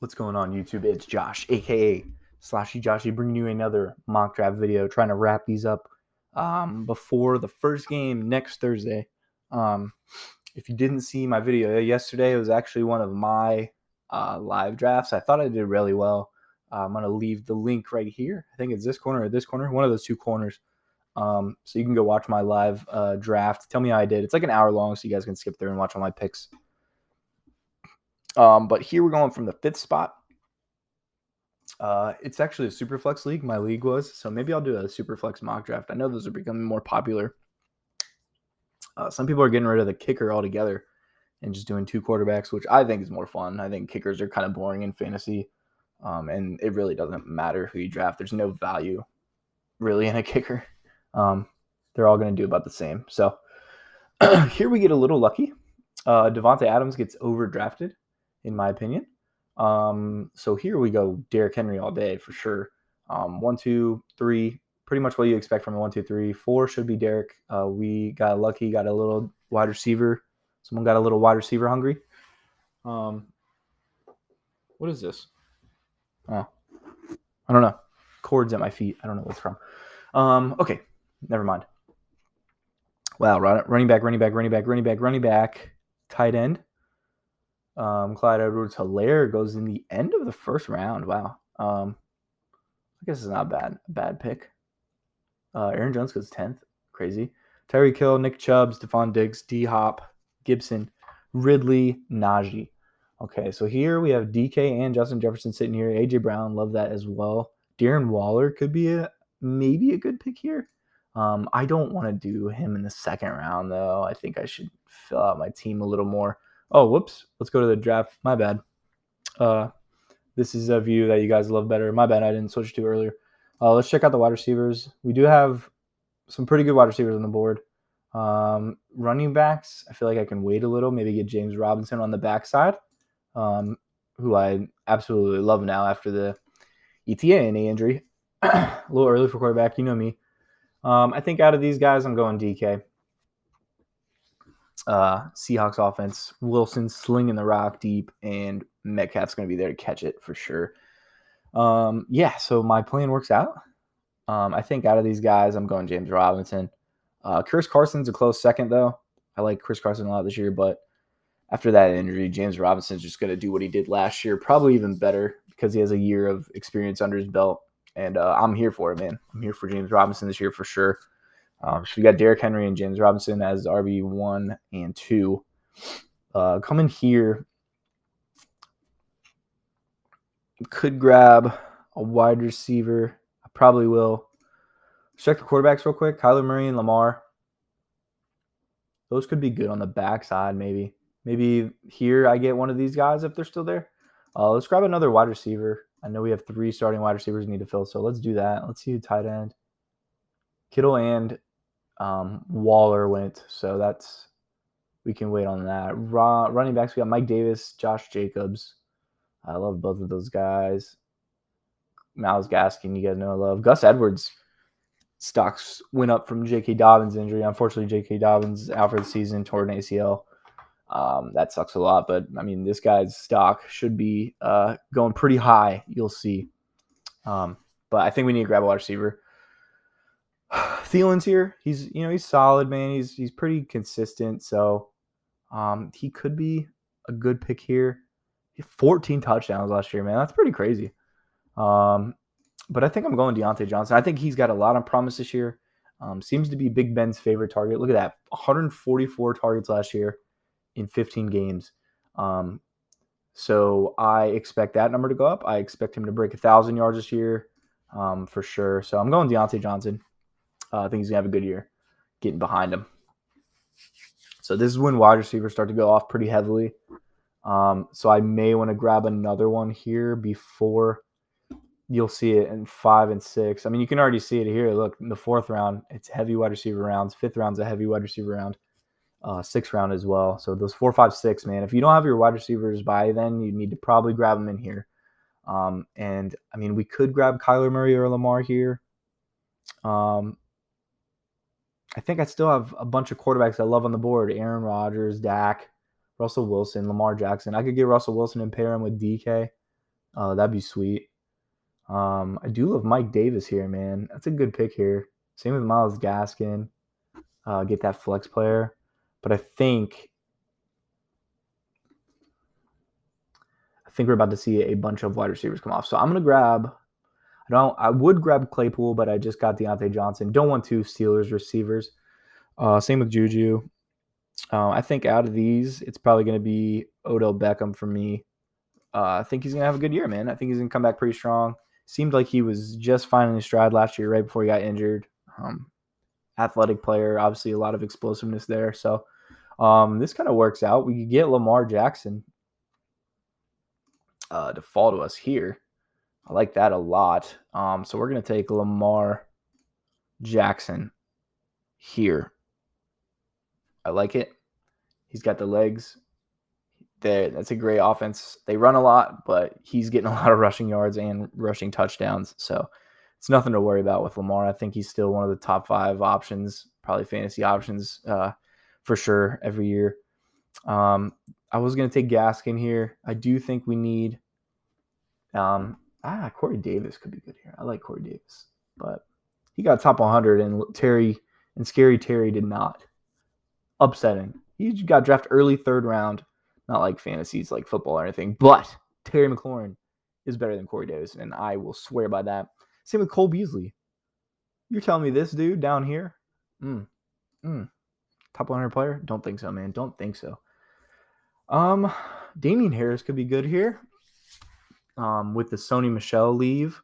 What's going on, YouTube? It's Josh, aka Slashy Joshy, bringing you another mock draft video, trying to wrap these up before the first game next Thursday. If you didn't see my video yesterday, it was actually one of my live drafts. I thought I did really well. I'm going to leave the link right here. I think it's this corner or this corner, one of those two corners. So you can go watch my live draft. Tell me how I did. It's like an hour long, so you guys can skip through and watch all my picks. But here we're going from the 5th spot. It's actually a Superflex league. My league was, so maybe I'll do a Superflex mock draft. I know those are becoming more popular. Some people are getting rid of the kicker altogether and just doing 2 quarterbacks, which I think is more fun. I think kickers are kind of boring in fantasy, and it really doesn't matter who you draft. There's no value really in a kicker. They're all going to do about the same. So here we get a little lucky. Devontae Adams gets overdrafted, in my opinion. So here we go, Derrick Henry all day for sure. 1, 2, 3, pretty much what you expect from a 1, 2, 3. 4 should be Derrick. We got lucky, got a little wide receiver. Someone got a little wide receiver hungry. What is this? Oh, I don't know. Cords at my feet. I don't know what's from. Okay, never mind. Wow, running back, tight end. Clyde Edwards-Helaire goes in the end of the first round. Wow. I guess it's not a bad pick. Aaron Jones goes 10th. Crazy. Tyreek Hill, Nick Chubb, Stephon Diggs, D-Hop, Gibson, Ridley, Najee. Okay, so here we have DK and Justin Jefferson sitting here. A.J. Brown, love that as well. Darren Waller could be maybe a good pick here. I don't want to do him in the 2nd round, though. I think I should fill out my team a little more. Oh, whoops. Let's go to the draft. My bad. This is a view that you guys love better. My bad. I didn't switch to earlier. Let's check out the wide receivers. We do have some pretty good wide receivers on the board. Running backs, I feel like I can wait a little, maybe get James Robinson on the backside, who I absolutely love now after the ETA injury. A little early for quarterback. You know me. I think out of these guys, I'm going DK. Seahawks offense, Wilson slinging the rock deep, and Metcalf's going to be there to catch it for sure. Yeah, so my plan works out. I think out of these guys, I'm going James Robinson. Chris Carson's a close second, though. I like Chris Carson a lot this year, but after that injury, James Robinson's just going to do what he did last year, probably even better because he has a year of experience under his belt. And I'm here for it, man. I'm here for James Robinson this year for sure. So we got Derrick Henry and James Robinson as RB1 and 2. Coming here, could grab a wide receiver. I probably will. Check the quarterbacks real quick. Kyler Murray and Lamar. Those could be good on the backside, maybe. Maybe here I get one of these guys if they're still there. Let's grab another wide receiver. I know we have 3 starting wide receivers we need to fill, so let's do that. Let's see who tight end. Kittle and Waller went, so we can wait on that. Running backs, we got Mike Davis, Josh Jacobs. I love both of those guys. Myles Gaskin, you guys know I love. Gus Edwards stocks went up from J.K. Dobbins' injury. Unfortunately, J.K. Dobbins is out for the season, toward an ACL. That sucks a lot, but I mean, this guy's stock should be going pretty high. You'll see. But I think we need to grab a wide receiver. Thielen's here. He's solid, man. He's pretty consistent. So he could be a good pick here. He had 14 touchdowns last year, man. That's pretty crazy. But I think I'm going Deontay Johnson. I think he's got a lot of promise this year. Seems to be Big Ben's favorite target. Look at that. 144 targets last year in 15 games. So I expect that number to go up. I expect him to break 1,000 yards this year for sure. So I'm going Deontay Johnson. I think he's going to have a good year getting behind him. So this is when wide receivers start to go off pretty heavily. So I may want to grab another one here before you'll see it in 5 and 6. I mean, you can already see it here. Look, in the 4th round, it's heavy wide receiver rounds. 5th round's a heavy wide receiver round. 6th round as well. So those 4, 5, 6, man, if you don't have your wide receivers by then, you need to probably grab them in here. And I mean, we could grab Kyler Murray or Lamar here. I think I still have a bunch of quarterbacks I love on the board. Aaron Rodgers, Dak, Russell Wilson, Lamar Jackson. I could get Russell Wilson and pair him with DK. That'd be sweet. I do love Mike Davis here, man. That's a good pick here. Same with Myles Gaskin. Get that flex player. But I think we're about to see a bunch of wide receivers come off. So I'm gonna grab. I would grab Claypool, but I just got Deontay Johnson. Don't want two Steelers receivers. Same with Juju. I think out of these, it's probably going to be Odell Beckham for me. I think he's going to have a good year, man. I think he's going to come back pretty strong. Seemed like he was just finding his stride last year, right before he got injured. Athletic player, obviously a lot of explosiveness there. So this kind of works out. We could get Lamar Jackson to fall to us here. I like that a lot. So we're going to take Lamar Jackson here. I like it. He's got the legs. That's a great offense. They run a lot, but he's getting a lot of rushing yards and rushing touchdowns. So it's nothing to worry about with Lamar. I think he's still one of the top 5 options, probably fantasy options for sure every year. I was going to take Gaskin here. I do think we need Corey Davis could be good here. I like Corey Davis, but he got top 100 and Scary Terry did not. Upsetting. He got drafted early 3rd round. Not like fantasies, like football or anything, but Terry McLaurin is better than Corey Davis, and I will swear by that. Same with Cole Beasley. You're telling me this dude down here? Top 100 player? Don't think so, man. Don't think so. Damian Harris could be good here. With the Sony Michel leave,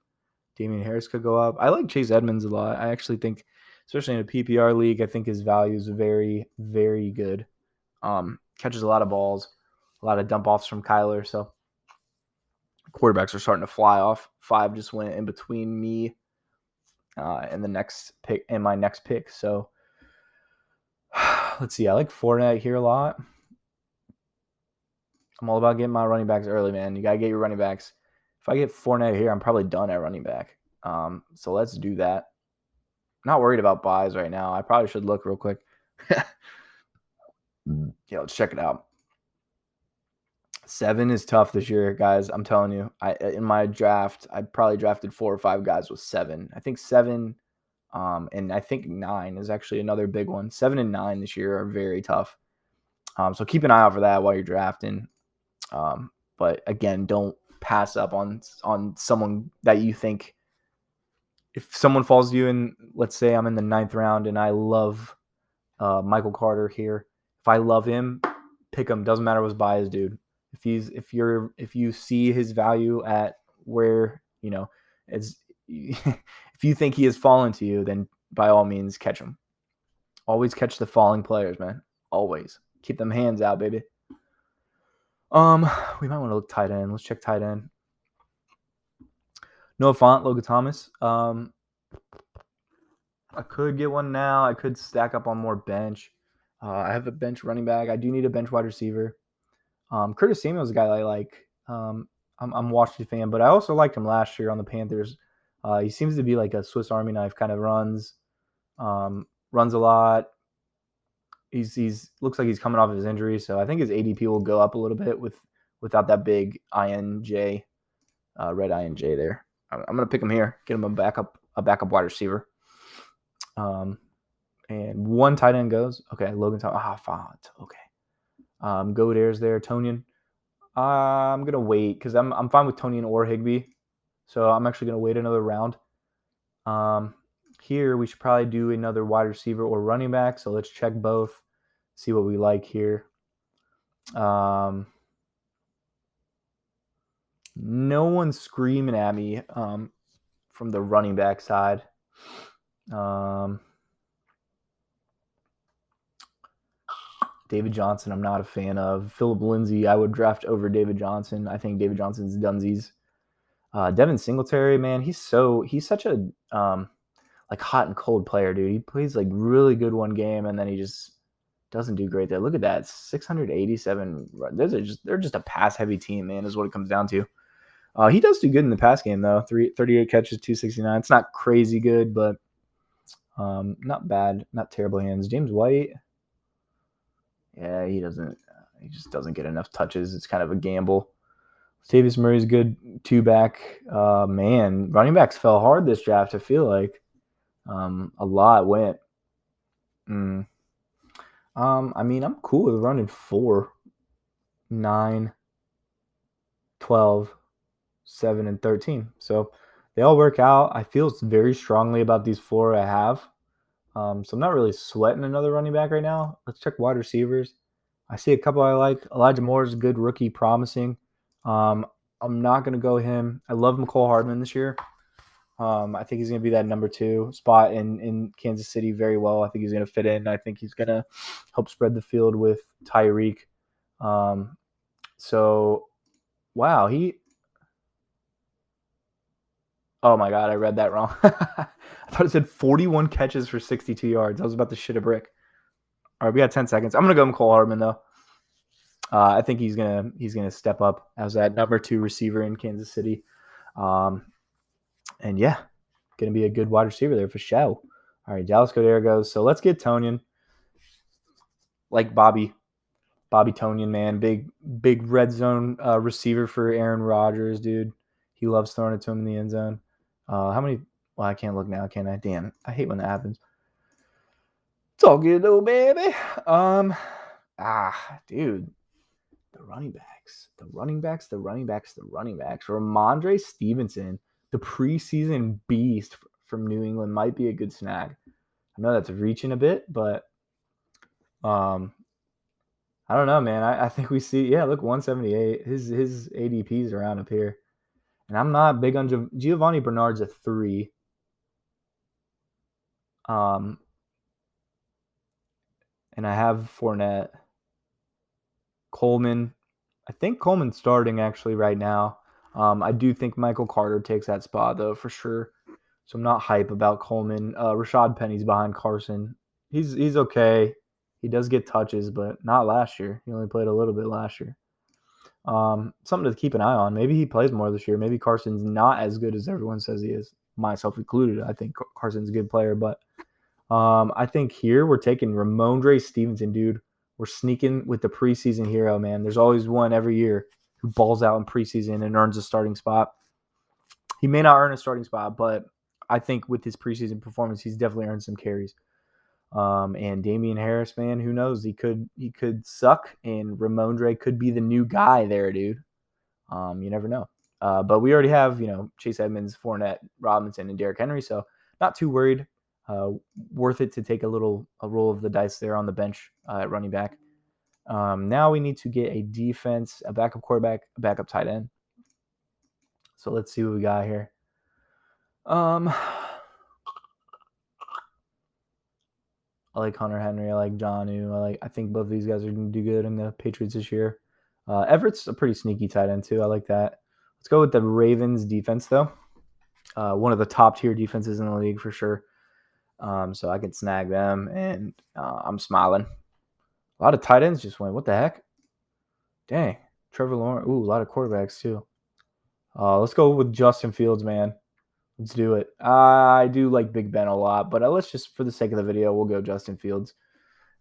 Damian Harris could go up. I like Chase Edmonds a lot. I actually think, especially in a PPR league, I think his value is very, very good. Catches a lot of balls, a lot of dump offs from Kyler. So quarterbacks are starting to fly off. 5 just went in between me and the next pick and my next pick. So let's see. I like Fournette here a lot. I'm all about getting my running backs early, man. You got to get your running backs. If I get Fournette here, I'm probably done at running back. So let's do that. Not worried about buys right now. I probably should look real quick. Yeah, let's check it out. 7 is tough this year, guys. I'm telling you. In my draft, I probably drafted 4 or 5 guys with 7. I think 7, and I think 9 is actually another big one. 7 and 9 this year are very tough. So keep an eye out for that while you're drafting. But again, don't pass up on someone that you think. If someone falls to you, and let's say I'm in the 9th round and I love Michael Carter here. If I love him, pick him. Doesn't matter what's bias, dude. If you see his value at where, it's if you think he has fallen to you, then by all means catch him. Always catch the falling players, man. Always keep them hands out, baby. We might want to look tight end. Let's check tight end. Noah Fant, Logan Thomas. I could get one now. I could stack up on more bench. I have a bench running back. I do need a bench wide receiver. Curtis Samuel is a guy I like. I'm a Washington fan, but I also liked him last year on the Panthers. He seems to be like a Swiss Army knife, kind of runs a lot. He's looks like he's coming off of his injury, so I think his ADP will go up a little bit without that big INJ, red INJ there. I'm gonna pick him here, get him a backup wide receiver. And 1 tight end goes. Okay, Logan Thomas. Font. Okay. Go Dares there, Tonyan. I'm gonna wait because I'm fine with Tonyan or Higbee, so I'm actually gonna wait another round. Here we should probably do another wide receiver or running back. So let's check both, see what we like here. No one's screaming at me from the running back side. David Johnson, I'm not a fan of. Phillip Lindsay, I would draft over David Johnson. I think David Johnson's dunsies. Devin Singletary, man, he's such a like hot and cold player, dude. He plays like really good one game and then he just doesn't do great there. Look at that, 687. They're just a pass heavy team, man, is what it comes down to. He does do good in the pass game though. 38 catches, 269. It's not crazy good, but not bad, not terrible hands. James White, yeah, he just doesn't get enough touches. It's kind of a gamble. Latavius Murray's good two-back. Man, running backs fell hard this draft, I feel like. A lot went. I mean, I'm cool with running 4, 9, 12, 7, and 13. So they all work out. I feel very strongly about these 4 I have. So I'm not really sweating another running back right now. Let's check wide receivers. I see a couple I like. Elijah Moore is a good rookie, promising. I'm not going to go him. I love McCole Hardman this year. I think he's going to be that number 2 spot in Kansas City very well. I think he's going to fit in. I think he's going to help spread the field with Tyreek. So, wow, oh my God, I read that wrong. I thought it said 41 catches for 62 yards. I was about to shit a brick. All right, we got 10 seconds. I'm going to go McCole Hardman, though. I think he's gonna step up as that number 2 receiver in Kansas City. And yeah, going to be a good wide receiver there for show. All right, Dallas Goedert goes. So let's get Tonyan. Like Bobby Tonyan, man. Big red zone receiver for Aaron Rodgers, dude. He loves throwing it to him in the end zone. How many? Well, I can't look now, can I? Damn, I hate when that happens. It's all good, though, baby. Dude. The running backs. Ramon Dre Stevenson, the preseason beast from New England, might be a good snag. I know that's reaching a bit, but I don't know, man. I think we see, look, 178. His ADP is around up here. And I'm not big on Giovanni Bernard's a 3. And I have Fournette. Coleman. I think Coleman's starting actually right now. I do think Michael Carter takes that spot, though, for sure. So I'm not hype about Coleman. Rashad Penny's behind Carson. He's okay. He does get touches, but not last year. He only played a little bit last year. Something to keep an eye on. Maybe he plays more this year. Maybe Carson's not as good as everyone says he is, myself included. I think Carson's a good player, but I think here we're taking Ramon Dre Stevenson, dude. We're sneaking with the preseason hero, man. There's always one every year who balls out in preseason and earns a starting spot. He may not earn a starting spot, but I think with his preseason performance, he's definitely earned some carries. And Damian Harris, man, who knows? He could suck, and Ramon Dre could be the new guy there, dude. You never know. But we already have, Chase Edmonds, Fournette, Robinson, and Derrick Henry, so not too worried. Worth it to take a roll of the dice there on the bench at running back. Now we need to get a defense, a backup quarterback, a backup tight end. So let's see what we got here. I like Hunter Henry. I like Jonnu. I think both of these guys are going to do good in the Patriots this year. Everett's a pretty sneaky tight end too. I like that. Let's go with the Ravens defense though. One of the top tier defenses in the league for sure. So I can snag them, and I'm smiling. A lot of tight ends just went. What the heck? Dang. Trevor Lawrence. Ooh, a lot of quarterbacks too. Let's go with Justin Fields, man. Let's do it. I do like Big Ben a lot, but let's just, for the sake of the video, we'll go Justin Fields.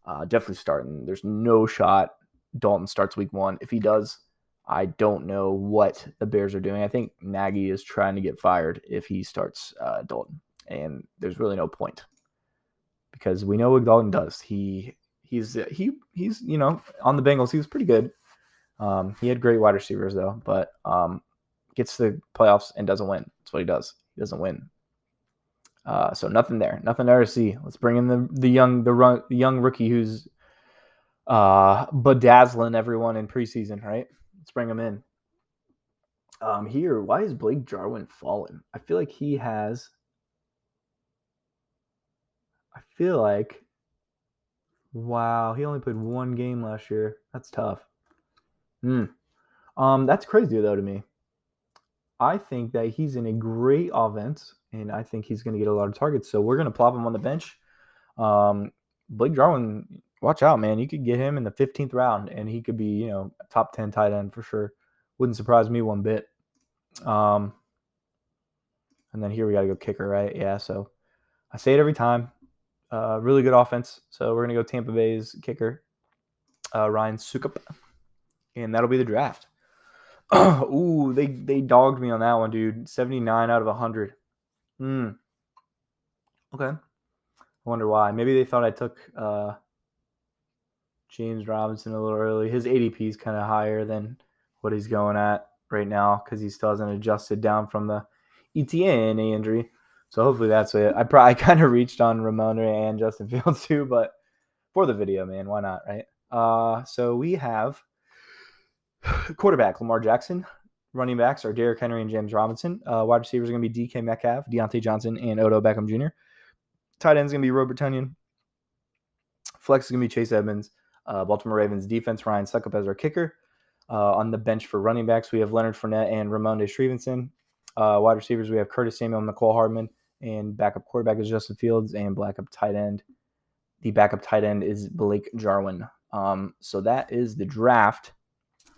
Definitely starting. There's no shot Dalton starts week 1. If he does, I don't know what the Bears are doing. I think Nagy is trying to get fired if he starts Dalton. And there's really no point because we know what Dalton does. He's on the Bengals, he was pretty good. He had great wide receivers though, but gets to the playoffs and doesn't win. That's what he does. He doesn't win. So nothing there to see. Let's bring in the young rookie who's bedazzling everyone in preseason, right? Let's bring him in. Here, why is Blake Jarwin fallen? I feel like he only played 1 game last year. That's tough. That's crazy though to me. I think that he's in a great offense, and I think he's going to get a lot of targets. So we're going to plop him on the bench. Blake Jarwin, watch out, man. You could get him in the 15th round, and he could be, a top 10 tight end for sure. Wouldn't surprise me one bit. And then here we got to go kicker, right? Yeah, so I say it every time. Really good offense. So we're going to go Tampa Bay's kicker, Ryan Sukup, and that'll be the draft. Ooh, they dogged me on that one, dude. 79 out of 100. Okay. I wonder why. Maybe they thought I took James Robinson a little early. His ADP is kind of higher than what he's going at right now because he still hasn't adjusted down from the ETN injury. So hopefully that's it. I kind of reached on Ramon Dre and Justin Fields too, but for the video, man, why not, right? So we have quarterback Lamar Jackson. Running backs are Derrick Henry and James Robinson. Wide receivers are going to be DK Metcalf, Deontay Johnson, and Odell Beckham Jr. Tight ends going to be Robert Tonyan. Flex is going to be Chase Edmonds. Baltimore Ravens defense, Ryan Suckup as our kicker. On the bench for running backs, we have Leonard Fournette and Ramon Dre Stevenson. Wide receivers, we have Curtis Samuel and McCole Hardman. And backup quarterback is Justin Fields. And backup tight end, the backup tight end is Blake Jarwin. So that is the draft.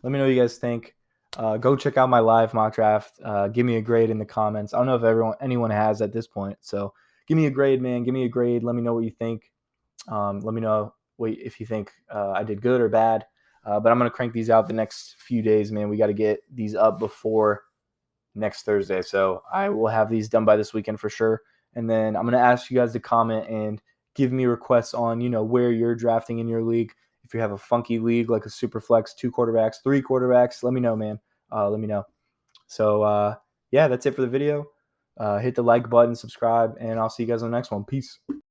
Let me know what you guys think. Go check out my live mock draft. Give me a grade in the comments. I don't know if anyone has at this point. So give me a grade, man. Give me a grade. Let me know what you think. Let me know if you think I did good or bad. But I'm going to crank these out the next few days, man. We got to get these up before next Thursday. So I will have these done by this weekend for sure. And then I'm going to ask you guys to comment and give me requests on, where you're drafting in your league. If you have a funky league like a super flex, 2 quarterbacks, 3 quarterbacks, let me know, man. Let me know. So, yeah, that's it for the video. Hit the like button, subscribe, and I'll see you guys on the next one. Peace.